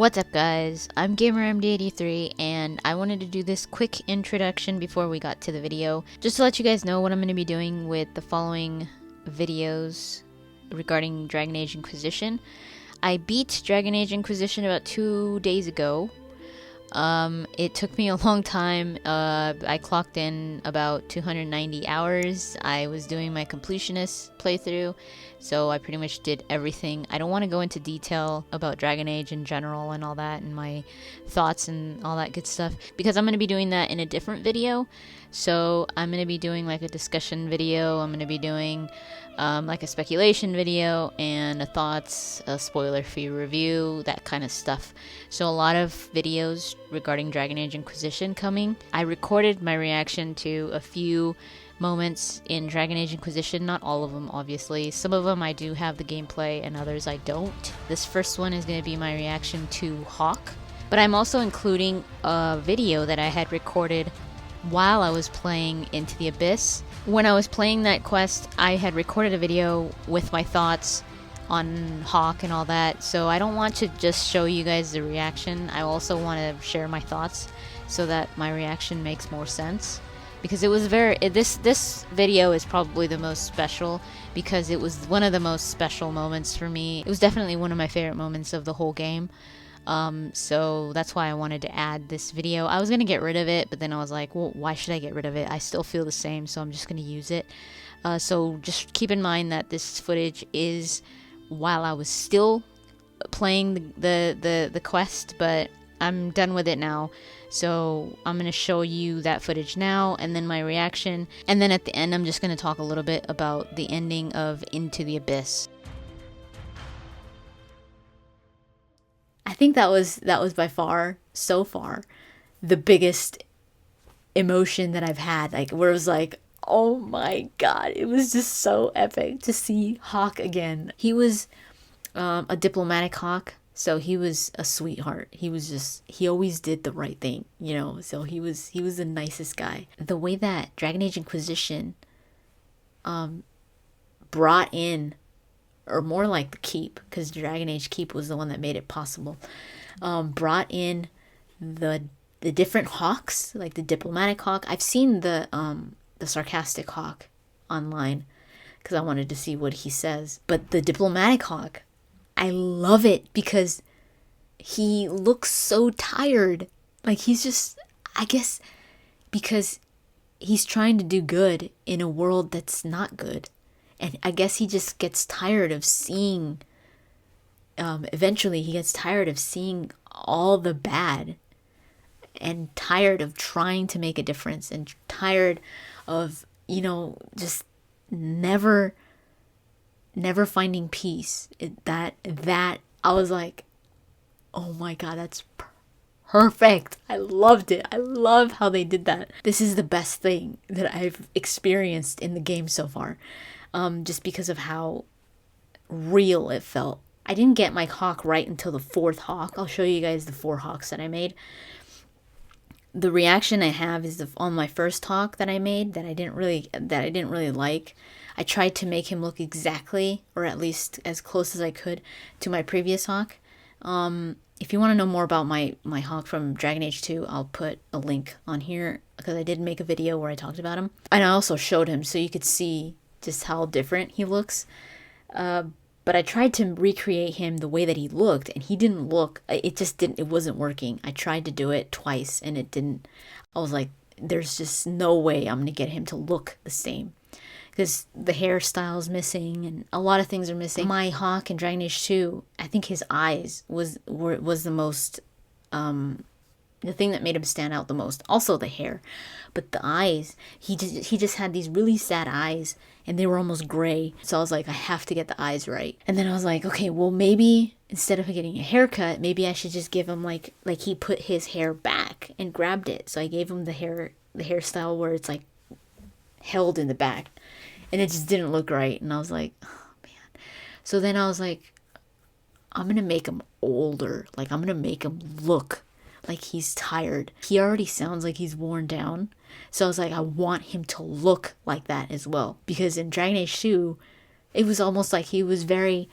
What's up guys, I'm GamerMD83 and I wanted to do this quick introduction before we got to the video, just to let you guys know what I'm going to be doing with the following videos regarding Dragon Age Inquisition. I beat Dragon Age Inquisition about 2 days ago. It took me a long time. I clocked in about 290 hours. I was doing my completionist playthrough, so I pretty much did everything. I don't want to go into detail about Dragon Age in general and all that, and my thoughts and all that good stuff, because I'm going to be doing that in a different video. So I'm going to be doing like a discussion video, I'm going to be doing like a speculation video, and a thoughts, a spoiler-free review, that kind of stuff. So a lot of videos regarding Dragon Age Inquisition coming. I recorded my reaction to a few moments in Dragon Age Inquisition, not all of them obviously. Some of them I do have the gameplay and others I don't. This first one is going to be my reaction to Hawk, but I'm also including a video that I had recorded while I was playing Into the Abyss. When I was playing that quest, I had recorded a video with my thoughts on Hawk and all that, so I don't want to just show you guys the reaction. I also want to share my thoughts so that my reaction makes more sense, because it was this video is probably the most special, because it was one of the most special moments for me. It was definitely one of my favorite moments of the whole game. So that's why I wanted to add this video. I was gonna get rid of it, but then I was like, well, why should I get rid of it? I still feel the same, so I'm just gonna use it. So just keep in mind that this footage is while I was still playing the quest, but I'm done with it now. So I'm gonna show you that footage now, and then my reaction, and then at the end I'm just gonna talk a little bit about the ending of Into the Abyss. I think that was by far, so far, the biggest emotion that I've had. Like, where it was like, oh my god, it was just so epic to see Hawk again. He was a diplomatic Hawk, so he was a sweetheart. He always did the right thing, you know, so he was the nicest guy. The way that Dragon Age Inquisition brought in, or more like the Keep, because Dragon Age Keep was the one that made it possible, brought in the different Hawks, like the diplomatic Hawk. I've seen the sarcastic Hawk online because I wanted to see what he says, but the diplomatic Hawk, I love it because he looks so tired. Like, he's just, I guess because he's trying to do good in a world that's not good. And I guess he just gets tired of seeing, eventually he gets tired of seeing all the bad, and tired of trying to make a difference, and tired of, you know, just never finding peace. That I was like, oh my god, that's perfect. I loved it. I love how they did that. This is the best thing that I've experienced in the game so far. Just because of how real it felt. I didn't get my Hawk right until the 4th Hawk. I'll show you guys the 4 Hawks that I made. The reaction I have is on my first Hawk that I made that I didn't really like. I tried to make him look exactly, or at least as close as I could, to my previous Hawk. If you want to know more about my Hawk from Dragon Age 2, I'll put a link on here, because I did make a video where I talked about him. And I also showed him so you could see just how different he looks. But I tried to recreate him the way that he looked, and he didn't look, it wasn't working. I tried to do it twice and it didn't. I was like, there's just no way I'm gonna get him to look the same, because the hairstyle's missing and a lot of things are missing. My Hawk in Dragon Age 2, I think his eyes was the most, the thing that made him stand out the most. Also the hair, but the eyes, he just had these really sad eyes, and they were almost gray. So I was like, I have to get the eyes right. And then I was like, okay, well, maybe instead of getting a haircut, maybe I should just give him like he put his hair back and grabbed it. So I gave him the hairstyle where it's like held in the back, and it just didn't look right. And I was like, oh man. So then I was like, I'm gonna make him older. Like, I'm gonna make him look like he's tired. He already sounds like he's worn down. So I was like, I want him to look like that as well. Because in Dragon Age 2, it was almost like he was very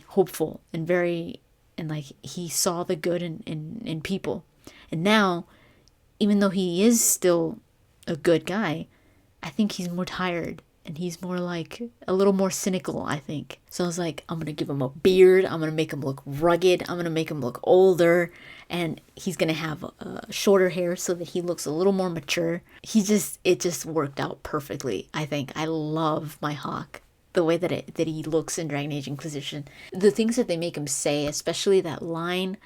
hopeful and very and like he saw the good in people. And now, even though he is still a good guy, I think he's more tired and he's more like a little more cynical, I think. So I was like, I'm going to give him a beard. I'm going to make him look rugged. I'm going to make him look older. And he's going to have shorter hair so that he looks a little more mature. It just worked out perfectly, I think. I love my Hawk. The way that he looks in Dragon Age Inquisition. The things that they make him say, especially that line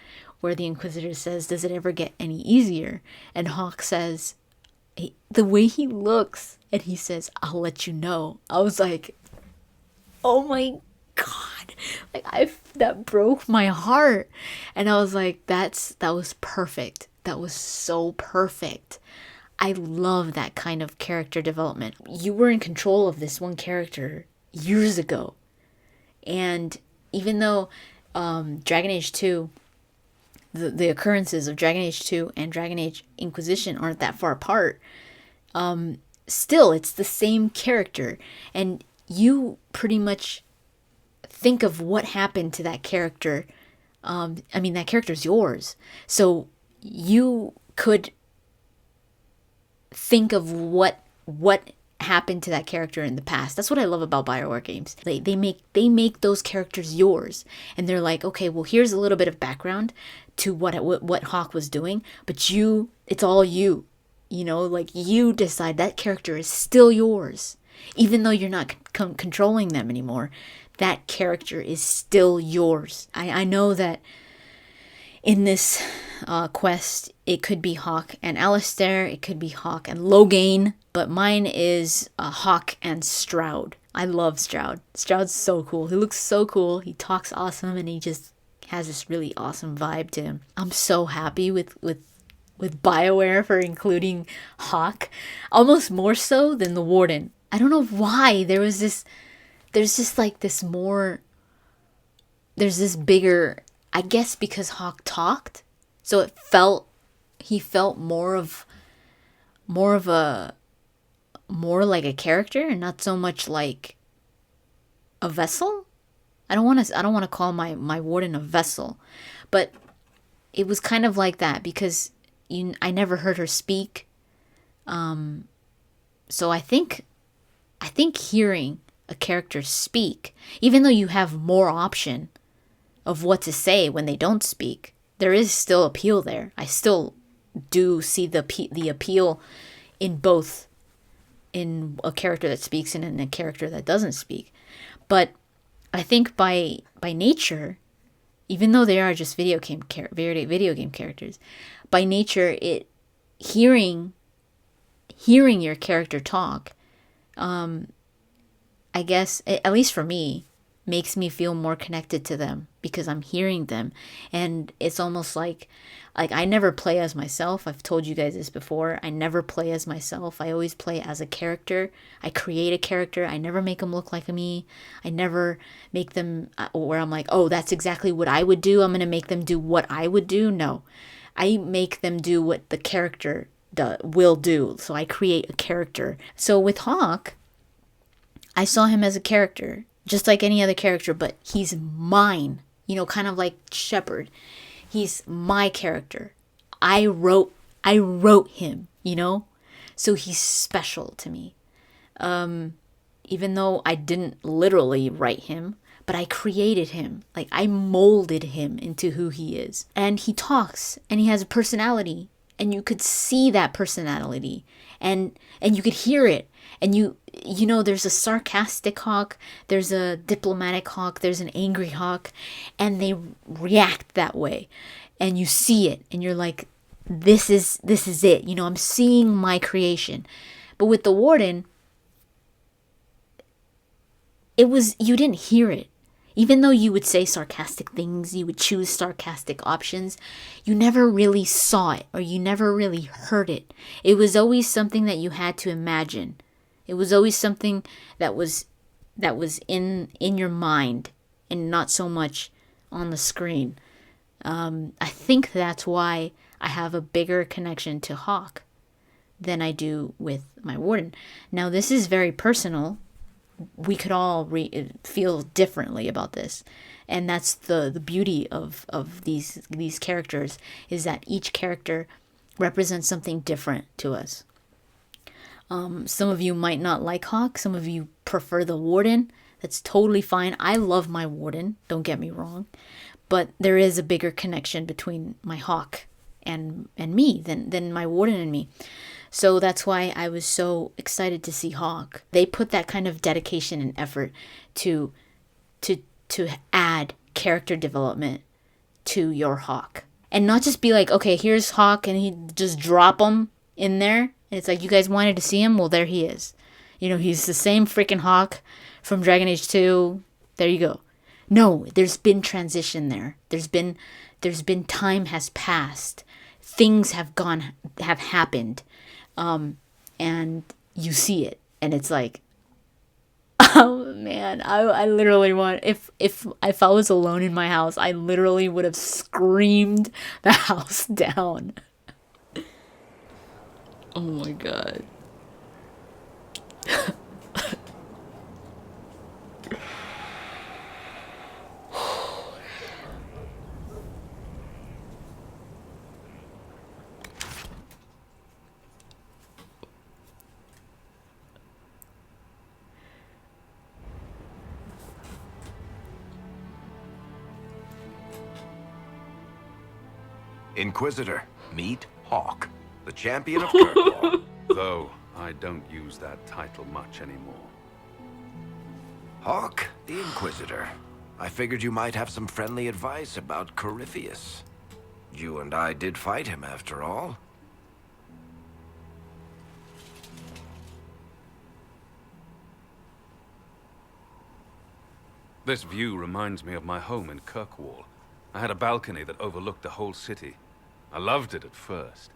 where the Inquisitor says, does it ever get any easier? And Hawk says, the way he looks, and he says, I'll let you know. I was like, oh my God. Like that broke my heart. And I was like, that was perfect. That was so perfect. I love that kind of character development. You were in control of this one character years ago. And even though Dragon Age 2, the occurrences of Dragon Age 2 and Dragon Age Inquisition aren't that far apart, still it's the same character, and you pretty much think of what happened to that character. That character's yours, so you could think of what happened to that character in the past. That's what I love about BioWare games. They make those characters yours, and they're like, okay, well, here's a little bit of background to what Hawk was doing, but it's all you. Like you decide that character is still yours, even though you're not controlling them anymore. That character is still yours. I know that in this quest, it could be Hawk and Alistair, it could be Hawk and Loghain, but mine is Hawk and Stroud. I love Stroud. Stroud's so cool. He looks so cool. He talks awesome, and he just has this really awesome vibe to him. I'm so happy with BioWare for including Hawk, almost more so than the Warden. I don't know why. There's just like this more, there's this bigger, I guess because Hawk talked, so he felt more like a character and not so much like a vessel. I don't want to call my Warden a vessel, but it was kind of like that because I never heard her speak. So I think hearing a character speak, even though you have more option of what to say when they don't speak, there is still appeal there. I still do see the appeal in both, in a character that speaks and in a character that doesn't speak. But I think by nature, even though they are just video game characters, by nature, hearing your character talk, I guess, at least for me, makes me feel more connected to them because I'm hearing them. And it's almost like I never play as myself. I've told you guys this before. I never play as myself. I always play as a character. I create a character. I never make them look like me. I never make them where I'm like, oh, that's exactly what I would do. I'm going to make them do what I would do. No, I make them do what the character will do. So I create a character. So with Hawk, I saw him as a character, just like any other character, but he's mine, kind of like Shepard. He's my character. I wrote him, so he's special to me. Even though I didn't literally write him, but I created him. Like I molded him into who he is. And he talks and he has a personality, and you could see that personality and you could hear it. And there's a sarcastic Hawk, there's a diplomatic Hawk, there's an angry Hawk, and they react that way. And you see it, and you're like, this is it. I'm seeing my creation. But with the Warden, you didn't hear it. Even though you would say sarcastic things, you would choose sarcastic options, you never really saw it, or you never really heard it. It was always something that you had to imagine. It was always something that was in your mind and not so much on the screen. I think that's why I have a bigger connection to Hawk than I do with my Warden. Now, this is very personal, we could all feel differently about this. And that's the beauty of these characters, is that each character represents something different to us. Some of you might not like Hawk. Some of you prefer the Warden. That's totally fine. I love my Warden, don't get me wrong. But there is a bigger connection between my Hawk and me than my Warden and me. So that's why I was so excited to see Hawk. They put that kind of dedication and effort to add character development to your Hawk. And not just be like, okay, here's Hawk, and he just drop him in there. And it's like, you guys wanted to see him? Well, there he is. You know, he's the same freaking Hawk from Dragon Age 2. There you go. No, there's been transition there. There's been time has passed. Things have happened. And you see it. And it's like, oh man, I literally want, if I was alone in my house, I literally would have screamed the house down. Oh my god. Inquisitor, meet Hawk, the champion of Kirkwall. Though I don't use that title much anymore. Hawk, the Inquisitor. I figured you might have some friendly advice about Corypheus. You and I did fight him, after all. This view reminds me of my home in Kirkwall. I had a balcony that overlooked the whole city. I loved it at first.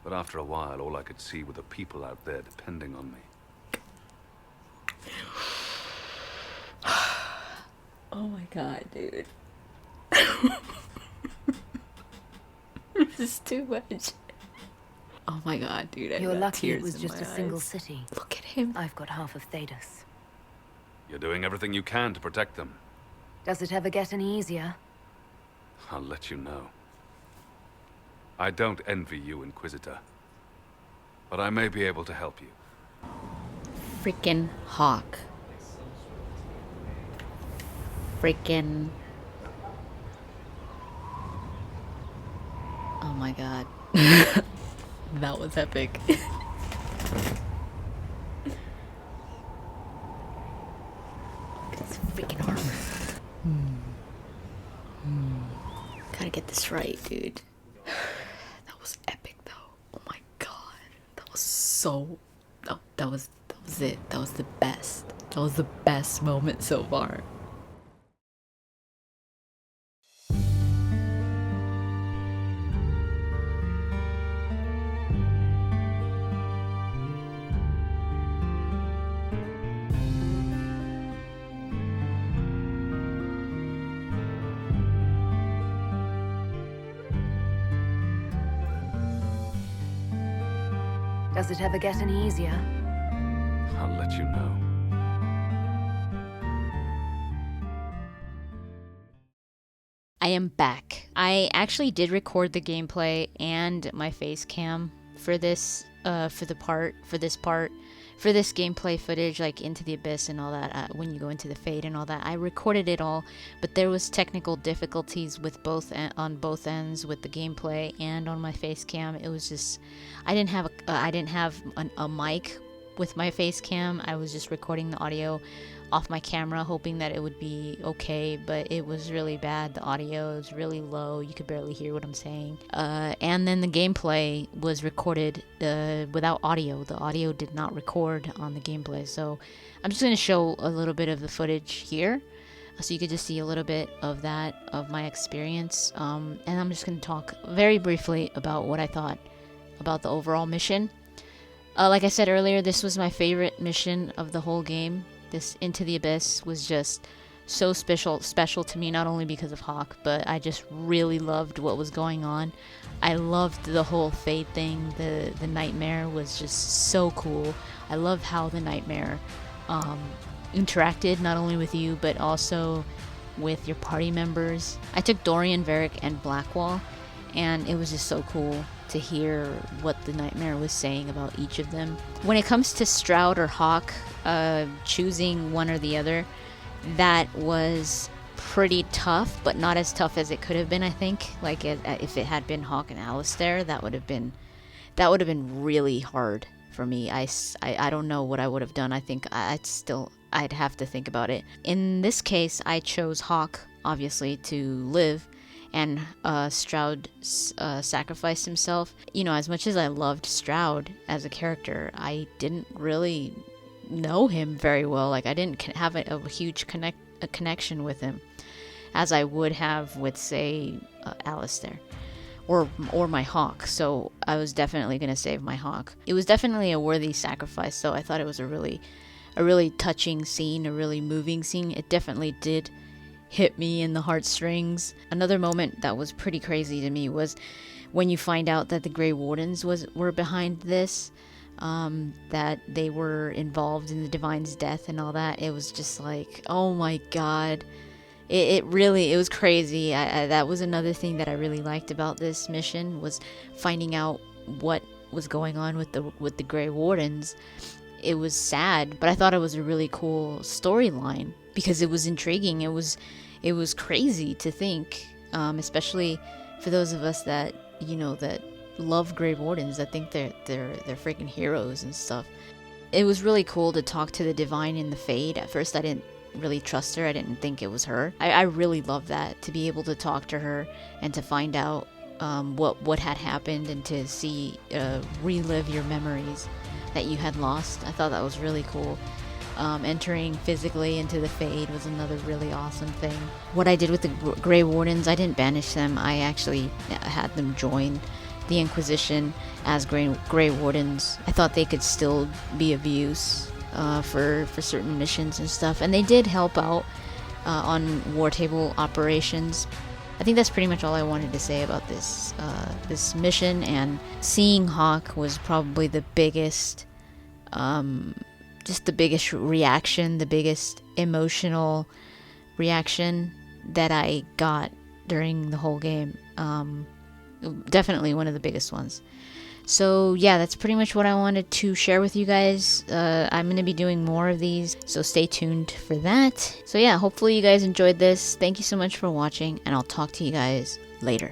But after a while, all I could see were the people out there depending on me. Oh my god, dude. This is too much. Oh my god, dude. You're lucky it was just a single city. Look at him. I've got half of Thedas. You're doing everything you can to protect them. Does it ever get any easier? I'll let you know. I don't envy you, Inquisitor. But I may be able to help you. Freaking Hawk. Freaking. Oh my god. That was epic. It's freaking armor. Gotta get this right, dude. That was epic, though. Oh my god, that was so. Oh, that was it. That was the best. That was the best moment so far. Does it ever get any easier? I'll let you know. I am back. I actually did record the gameplay and my face cam for this gameplay footage, like Into the Abyss and all that, when you go into the Fade and all that. I recorded it all, but there was technical difficulties with on both ends with the gameplay and on my face cam. It was just, I didn't have a mic with my face cam. I was just recording the audio off my camera, hoping that it would be okay, but it was really bad. The audio was really low. You could barely hear what I'm saying. And then the gameplay was recorded without audio. The audio did not record on the gameplay. So I'm just going to show a little bit of the footage here, so you could just see a little bit of that, of my experience. And I'm just going to talk very briefly about what I thought about the overall mission. Like I said earlier, this was my favorite mission of the whole game. This Into the Abyss was just so special to me, not only because of Hawk, but I just really loved what was going on. I loved the whole Fade thing. The nightmare was just so cool. I love how the nightmare interacted not only with you but also with your party members. I took Dorian, Varric, and Blackwall, and it was just so cool to hear what the Nightmare was saying about each of them. When it comes to Stroud or Hawk, choosing one or the other, that was pretty tough, but not as tough as it could have been, I think. Like, if it had been Hawk and Alistair, that would have been really hard for me. I don't know what I would have done. I think I'd have to think about it. In this case, I chose Hawk, obviously, to live, and Stroud sacrificed himself. You know, as much as I loved Stroud as a character, I didn't really know him very well. Like, I didn't have a huge connection with him as I would have with, say, Alistair or my Hawk. So I was definitely going to save my Hawk. It was definitely a worthy sacrifice, so I thought it was a really touching scene, a really moving scene. It definitely did hit me in the heartstrings. Another moment that was pretty crazy to me was when you find out that the Grey Wardens were behind this, that they were involved in the Divine's death and all that. It was just like, oh my god. It was crazy. That was another thing that I really liked about this mission, was finding out what was going on with the Grey Wardens. It was sad, but I thought it was a really cool storyline because it was intriguing. It was crazy to think, especially for those of us that, you know, that love Grey Wardens. I think they're freaking heroes and stuff. It was really cool to talk to the Divine in the Fade. At first, I didn't really trust her. I didn't think it was her. I really love that, to be able to talk to her and to find out what had happened and to see relive your memories that you had lost. I thought that was really cool. Entering physically into the Fade was another really awesome thing. What I did with the Grey Wardens, I didn't banish them. I actually had them join the Inquisition as Grey Wardens. I thought they could still be of use for certain missions and stuff, and they did help out on war table operations. I think that's pretty much all I wanted to say about this mission, and seeing Hawk was probably the biggest, just the biggest reaction, the biggest emotional reaction that I got during the whole game. Definitely one of the biggest ones. So yeah, that's pretty much what I wanted to share with you guys. I'm going to be doing more of these, so stay tuned for that. So yeah, hopefully you guys enjoyed this. Thank you so much for watching, and I'll talk to you guys later.